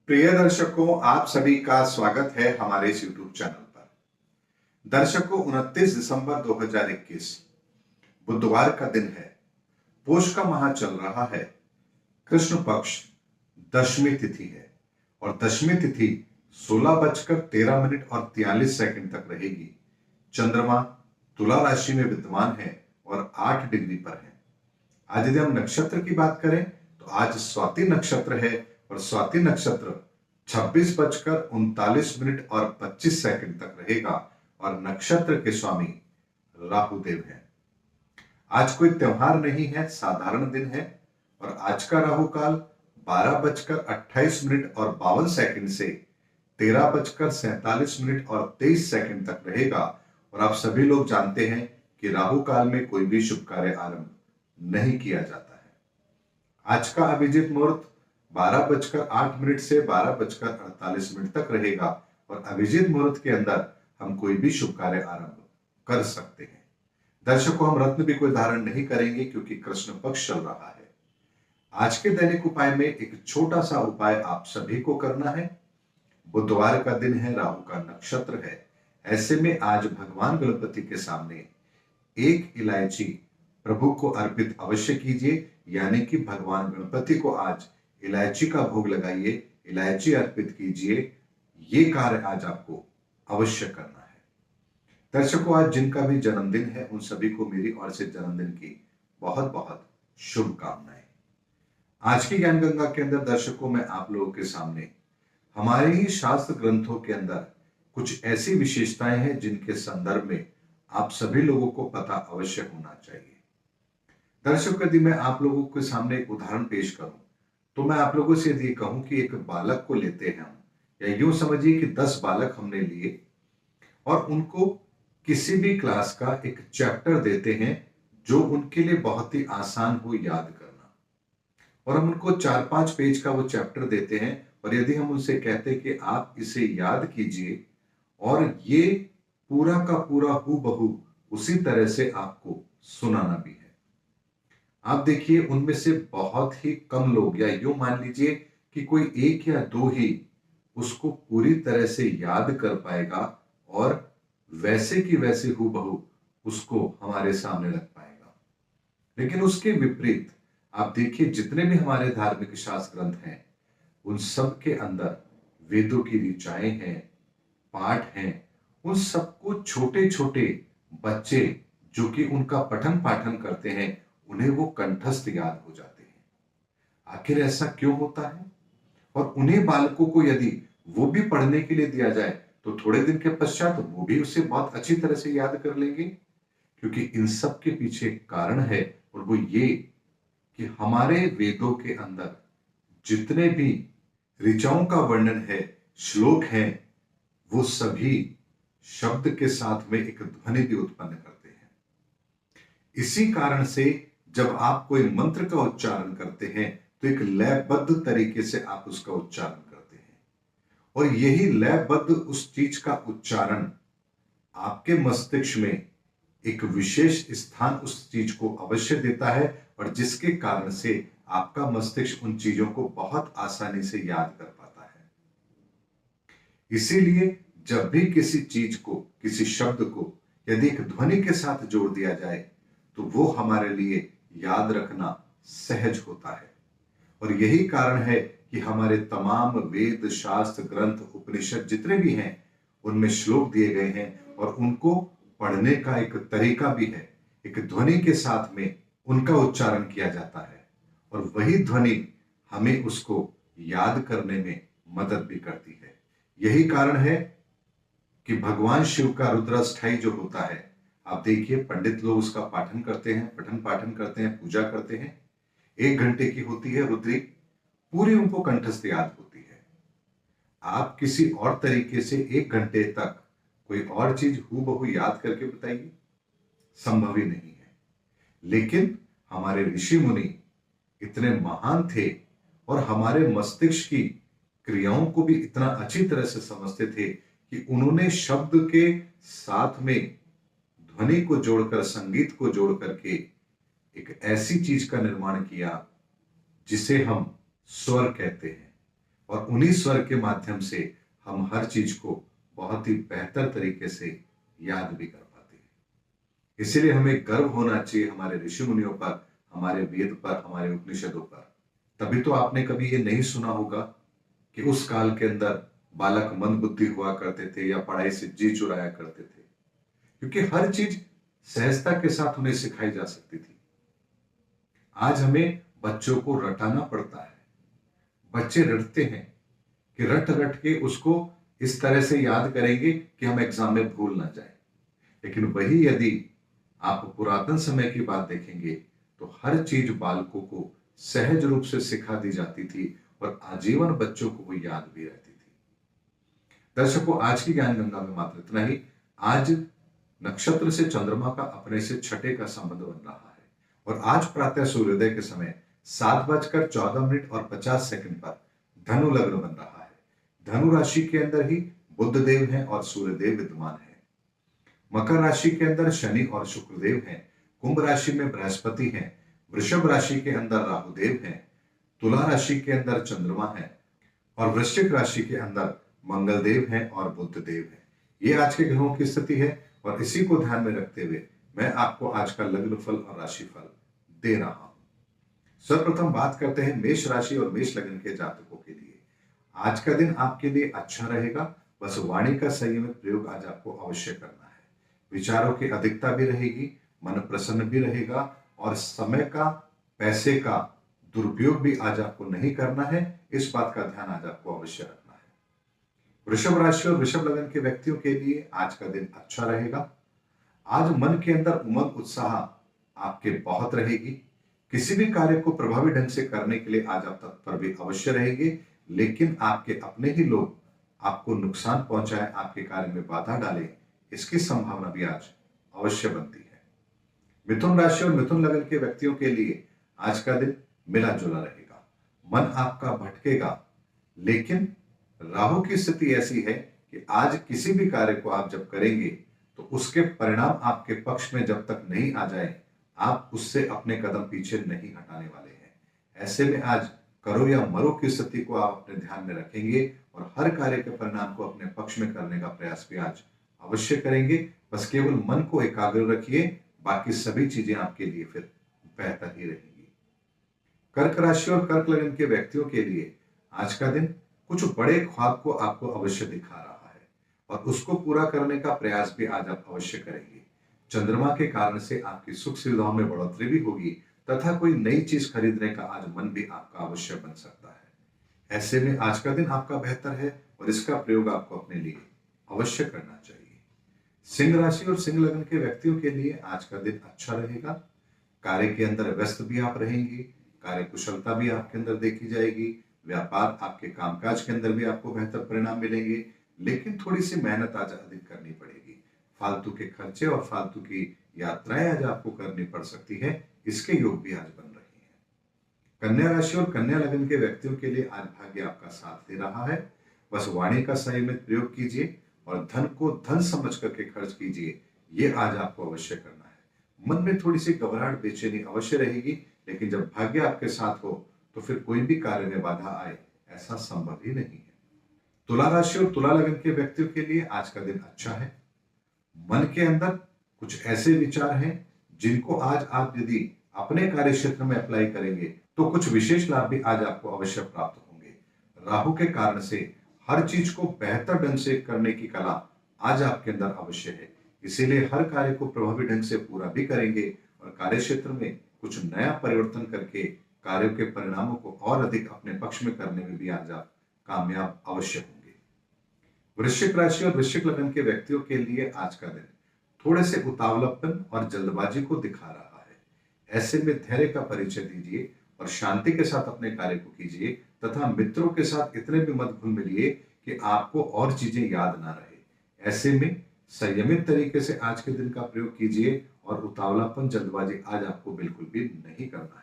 प्रिय दर्शकों, आप सभी का स्वागत है हमारे इस YouTube चैनल पर। दर्शकों, 29 दिसंबर 2021 बुधवार का दिन है। पोष का माह चल रहा है। कृष्ण पक्ष दशमी तिथि है और दशमी तिथि 16:13 और 43 तक रहेगी। चंद्रमा तुला राशि में विद्यमान है और 8 डिग्री पर है। आज यदि हम नक्षत्र की बात करें तो आज स्वाति नक्षत्र है और स्वाति नक्षत्र 26:39 और 25 तक रहेगा और नक्षत्र के स्वामी राहुदेव हैं। आज कोई त्योहार नहीं है, साधारण दिन है और आज का राहु काल 12:28 और 52 से 13:47 और 23 तक रहेगा। और आप सभी लोग जानते हैं कि राहु काल में कोई भी शुभ कार्य आरंभ नहीं किया जाता है। आज का अभिजीत मुहूर्त 12:08 से 12:48 तक रहेगा और अभिजीत मुहूर्त के अंदर हम कोई भी शुभ कार्य आरंभ कर सकते हैं। दर्शकों, हम रत्न भी कोई धारण नहीं करेंगे क्योंकि कृष्ण पक्ष चल रहा है। आज के दैनिक उपाय में एक छोटा सा उपाय आप सभी को करना है। बुधवार का दिन है, राहु का नक्षत्र है। ऐसे में आज भगवान गणपति के सामने एक इलायची प्रभु को अर्पित अवश्य कीजिए, यानी कि भगवान गणपति को आज इलायची का भोग लगाइए, इलायची अर्पित कीजिए। ये कार्य आज आपको अवश्य करना है। दर्शकों, आज जिनका भी जन्मदिन है उन सभी को मेरी ओर से जन्मदिन की बहुत बहुत शुभकामनाएं। आज की ज्ञान गंगा के अंदर दर्शकों, मैं आप लोगों के सामने हमारे ही शास्त्र ग्रंथों के अंदर कुछ ऐसी विशेषताएं हैं जिनके संदर्भ में आप सभी लोगों को पता अवश्य होना चाहिए। दर्शकों, यदि मैं आप लोगों के सामने एक उदाहरण पेश करूं तो मैं आप लोगों से यदि कहूं कि एक बालक को लेते हैं हम, या यूं समझिए कि 10 बालक हमने लिए और उनको किसी भी क्लास का एक चैप्टर देते हैं जो उनके लिए बहुत ही आसान हो याद करना, और हम उनको 4-5 पेज का वो चैप्टर देते हैं और यदि हम उनसे कहते हैं कि आप इसे याद कीजिए और ये पूरा का पूरा हूबहू उसी तरह से आपको सुनाना भी है, आप देखिए उनमें से बहुत ही कम लोग, या यूं मान लीजिए कि कोई 1 या 2 ही उसको पूरी तरह से याद कर पाएगा और वैसे की वैसे हूबहू उसको हमारे सामने रख पाएगा। लेकिन उसके विपरीत आप देखिए जितने भी हमारे धार्मिक शास्त्र ग्रंथ हैं उन सब के अंदर वेदों की ऋचाएं हैं, पाठ हैं, उन सबको छोटे छोटे बच्चे जो कि उनका पठन पाठन करते हैं उन्हें वो कंठस्थ याद हो जाते हैं। आखिर ऐसा क्यों होता है? और उन्हीं बालकों को यदि वो भी पढ़ने के लिए दिया जाए तो थोड़े दिन के पश्चात वो भी उसे बहुत अच्छी तरह से याद कर लेंगे, क्योंकि इन सब के पीछे कारण है और वो ये कि हमारे वेदों के अंदर जितने भी ऋचाओं का वर्णन है, श्लोक हैं, वो सभी शब्द के साथ में एक ध्वनि भी उत्पन्न करते हैं। इसी कारण से जब आप कोई मंत्र का उच्चारण करते हैं तो एक लयबद्ध तरीके से आप उसका उच्चारण करते हैं और यही लयबद्ध उस चीज का उच्चारण आपके मस्तिष्क में एक विशेष स्थान उस चीज को अवश्य देता है और जिसके कारण से आपका मस्तिष्क उन चीजों को बहुत आसानी से याद कर पाता है। इसीलिए जब भी किसी चीज को, किसी शब्द को यदि एक ध्वनि के साथ जोड़ दिया जाए तो वो हमारे लिए याद रखना सहज होता है। और यही कारण है कि हमारे तमाम वेद, शास्त्र, ग्रंथ, उपनिषद जितने भी हैं उनमें श्लोक दिए गए हैं और उनको पढ़ने का एक तरीका भी है। एक ध्वनि के साथ में उनका उच्चारण किया जाता है और वही ध्वनि हमें उसको याद करने में मदद भी करती है। यही कारण है कि भगवान शिव का रुद्राष्टक जो होता है, आप देखिए पंडित लोग उसका पाठन करते हैं, पठन पाठन करते हैं, पूजा करते हैं। 1 घंटे की होती है रुद्री, पूरी उनको कंठस्थ याद होती है। आप किसी और तरीके से 1 घंटे तक कोई और चीज हूबहू याद करके बताइए, संभव ही नहीं है। लेकिन हमारे ऋषि मुनि इतने महान थे और हमारे मस्तिष्क की क्रियाओं को भी इतना अच्छी तरह से समझते थे कि उन्होंने शब्द के साथ में ध्वनि को जोड़कर, संगीत को जोड़ करके एक ऐसी चीज का निर्माण किया जिसे हम स्वर कहते हैं। और उन्हीं स्वर के माध्यम से हम हर चीज को बहुत ही बेहतर तरीके से याद भी कर पाते हैं। इसीलिए हमें गर्व होना चाहिए हमारे ऋषि मुनियों पर, हमारे वेद पर, हमारे उपनिषदों पर। तभी तो आपने कभी ये नहीं सुना होगा कि उस काल के अंदर बालक मंद बुद्धि हुआ करते थे या पढ़ाई से जी चुराया करते थे, क्योंकि हर चीज सहजता के साथ उन्हें सिखाई जा सकती थी। आज हमें बच्चों को रटाना पड़ता है। बच्चे रटते हैं कि रट रट के उसको इस तरह से याद करेंगे कि हम एग्जाम में भूल ना जाए। लेकिन वही यदि आप पुरातन समय की बात देखेंगे तो हर चीज बालकों को सहज रूप से सिखा दी जाती थी और आजीवन बच्चों को वो याद भी रहती थी। दर्शकों, आज की ज्ञान गंगा में मात्र इतना ही। आज नक्षत्र से चंद्रमा का अपने से छठे का संबंध बन रहा है और आज प्रातः सूर्योदय के समय 7:14 पर धनु लग्न बन रहा है। धनु राशि के अंदर ही बुध देव हैं और सूर्यदेव विद्यमान है। मकर राशि के अंदर शनि और शुक्रदेव हैं। कुंभ राशि में बृहस्पति हैं। वृषभ राशि के अंदर राहुदेव हैं। तुला राशि के अंदर चंद्रमा है और वृश्चिक राशि के अंदर मंगल देव हैं और बुध देव हैं। ये आज के ग्रहों की स्थिति है और इसी को ध्यान में रखते हुए मैं आपको आज का लग्न फल और राशि फल दे रहा हूं। सर्वप्रथम बात करते हैं मेष राशि और मेष लग्न के जातकों के लिए। आज का दिन आपके लिए अच्छा रहेगा, बस वाणी का संयमित प्रयोग आज आपको अवश्य करना है। विचारों की अधिकता भी रहेगी, मन प्रसन्न भी रहेगा और समय का, पैसे का दुरुपयोग भी आज आपको नहीं करना है। इस बात का ध्यान आज आपको अवश्य रखना है। वृषभ राशि और वृषभ लग्न के व्यक्तियों के लिए आज का दिन अच्छा रहेगा। आज मन के अंदर उमंग उत्साह आपके बहुत रहेगी। किसी भी कार्य को प्रभावी ढंग से करने के लिए आज आप तत्पर भी अवश्य रहेंगे, लेकिन आपके अपने ही लोग आपको नुकसान पहुंचाए, आपके कार्य में बाधा डालें, इसकी संभावना भी आज अवश्य बनती है। मिथुन राशि और मिथुन लग्न के व्यक्तियों के लिए आज का दिन मिला जुला रहेगा। मन आपका भटकेगा, लेकिन राहु की स्थिति ऐसी है कि आज किसी भी कार्य को आप जब करेंगे तो उसके परिणाम आपके पक्ष में जब तक नहीं आ जाए, आप उससे अपने कदम पीछे नहीं हटाने वाले हैं। ऐसे में आज करो या मरो की स्थिति को आप अपने ध्यान में रखेंगे और हर कार्य के परिणाम को अपने पक्ष में करने का प्रयास भी आज अवश्य करेंगे। बस केवल मन को एकाग्र रखिए, बाकी सभी चीजें आपके लिए फिर बेहतर ही रहेंगी। कर्क राशि और कर्क लग्न के व्यक्तियों के लिए आज का दिन कुछ बड़े ख्वाब को आपको अवश्य दिखा रहा है और उसको पूरा करने का प्रयास भी आज आप अवश्य करेंगे। चंद्रमा के कारण से आपकी सुख सुविधाओं में बढ़ोतरी भी होगी तथा कोई नई चीज खरीदने का आज मन भी आपका अवश्य बन सकता है। ऐसे में आज का दिन आपका बेहतर है और इसका प्रयोग आपको अपने लिए अवश्य करना चाहिए। सिंह राशि और सिंह लग्न के व्यक्तियों के लिए आज का दिन अच्छा रहेगा। कार्य के अंदर व्यस्त भी आप रहेंगे, कार्य कुशलता भी आपके अंदर देखी जाएगी। व्यापार, आपके कामकाज के अंदर भी आपको बेहतर परिणाम मिलेंगे, लेकिन थोड़ी सी मेहनत आज अधिक करनी पड़ेगी। फालतू के खर्चे और फालतू की यात्राएं आज आपको करनी पड़ सकती है, इसके योग भी आज बन रहे हैं। कन्या राशि और कन्या लग्न के व्यक्तियों के लिए आज भाग्य आपका साथ दे रहा है। बस वाणी का संयमित प्रयोग कीजिए और धन को धन समझ करके खर्च कीजिए, ये आज आपको अवश्य करना है। मन में थोड़ी सी घबराहट, बेचैनी अवश्य रहेगी, लेकिन जब भाग्य आपके साथ हो तो फिर कोई भी कार्य में बाधा आए ऐसा संभव ही नहीं है। तुला राशि और तुला लग्न के व्यक्तियों के लिए आज का दिन अच्छा है। मन के अंदर कुछ ऐसे विचार हैं जिनको आज आप यदि अपने कार्य क्षेत्र में अप्लाई करेंगे तो कुछ विशेष लाभ भी आज आपको अवश्य प्राप्त होंगे। राहु के कारण से हर चीज को बेहतर ढंग से करने की कला आज आपके अंदर अवश्य है, इसीलिए हर कार्य को प्रभावी ढंग से पूरा भी करेंगे और कार्य क्षेत्र में कुछ नया परिवर्तन करके कार्यों के परिणामों को और अधिक अपने पक्ष में करने में भी आज आप कामयाब अवश्य होंगे। वृश्चिक राशि और वृश्चिक लग्न के व्यक्तियों के लिए आज का दिन थोड़े से उतावलापन और जल्दबाजी को दिखा रहा है। ऐसे में धैर्य का परिचय दीजिए और शांति के साथ अपने कार्य को कीजिए तथा मित्रों के साथ इतने भी मत घुल मिलिए कि आपको और चीजें याद ना रहे। ऐसे में संयमित तरीके से आज के दिन का प्रयोग कीजिए और उतावलापन, जल्दबाजी आज आपको बिल्कुल भी नहीं करना है।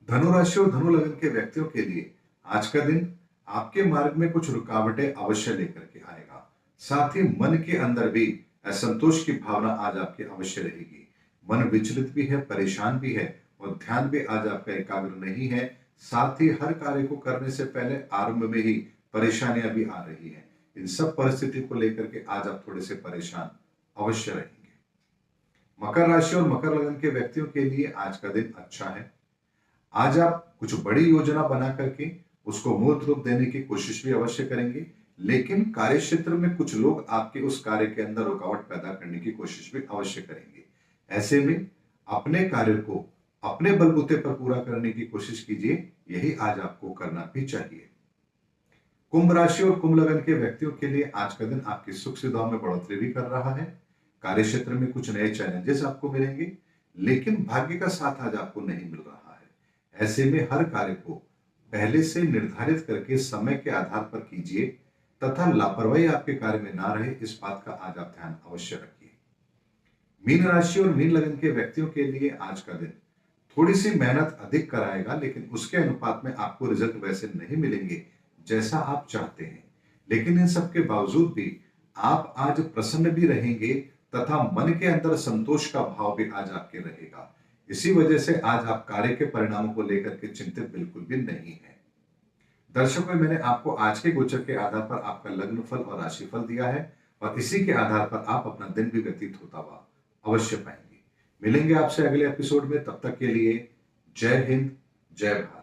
धनु राशि और धनु लग्न के व्यक्तियों के लिए आज का दिन आपके मार्ग में कुछ रुकावटें अवश्य लेकर के आएगा। साथ ही मन के अंदर भी असंतोष की भावना आज आपकी अवश्य रहेगी। मन विचलित भी है, परेशान भी है और ध्यान भी आज आपका एकाग्र नहीं है। साथ ही हर कार्य को करने से पहले आरंभ में ही परेशानियां भी आ रही हैं। इन सब परिस्थिति को लेकर के आज आप थोड़े से परेशान अवश्य रहेंगे। मकर राशि और मकर लगन के व्यक्तियों के लिए आज का दिन अच्छा है। आज आप कुछ बड़ी योजना बना करके उसको मूर्त रूप देने की कोशिश भी अवश्य करेंगे, लेकिन कार्य क्षेत्र में कुछ लोग आपके उस कार्य के अंदर रुकावट पैदा करने की कोशिश भी अवश्य करेंगे। ऐसे में अपने कार्य को अपने बलबूते पर पूरा करने की कोशिश कीजिए, यही आज आपको करना भी चाहिए। कुंभ राशि और कुंभ लगन के व्यक्तियों के लिए आज का दिन आपकी सुख सुविधाओं में बढ़ोतरी भी कर रहा है। कार्य क्षेत्र में कुछ नए चैलेंजेस आपको मिलेंगे, लेकिन भाग्य का साथ आज आपको नहीं मिल रहा है। ऐसे में हर कार्य को पहले से निर्धारित करके समय के आधार पर कीजिए तथा लापरवाही आपके कार्य में ना रहे, इस बात का आज आप ध्यान अवश्य रखिए। मीन राशि और मीन लगन के व्यक्तियों के लिए आज का दिन थोड़ी सी मेहनत अधिक कराएगा, लेकिन उसके अनुपात में आपको रिजल्ट वैसे नहीं मिलेंगे जैसा आप चाहते हैं। लेकिन इन सब के बावजूद भी आप आज प्रसन्न भी रहेंगे तथा मन के अंदर संतोष का भाव भी आज आपके रहेगा। इसी वजह से आज आप कार्य के परिणामों को लेकर के चिंतित बिल्कुल भी नहीं है। दर्शकों, मैंने आपको आज के गोचर के आधार पर आपका लग्न फल और राशि फल दिया है और इसी के आधार पर आप अपना दिन भी व्यतीत होता हुआ अवश्य पाएंगे। मिलेंगे आपसे अगले एपिसोड में, तब तक के लिए जय हिंद, जय भारत।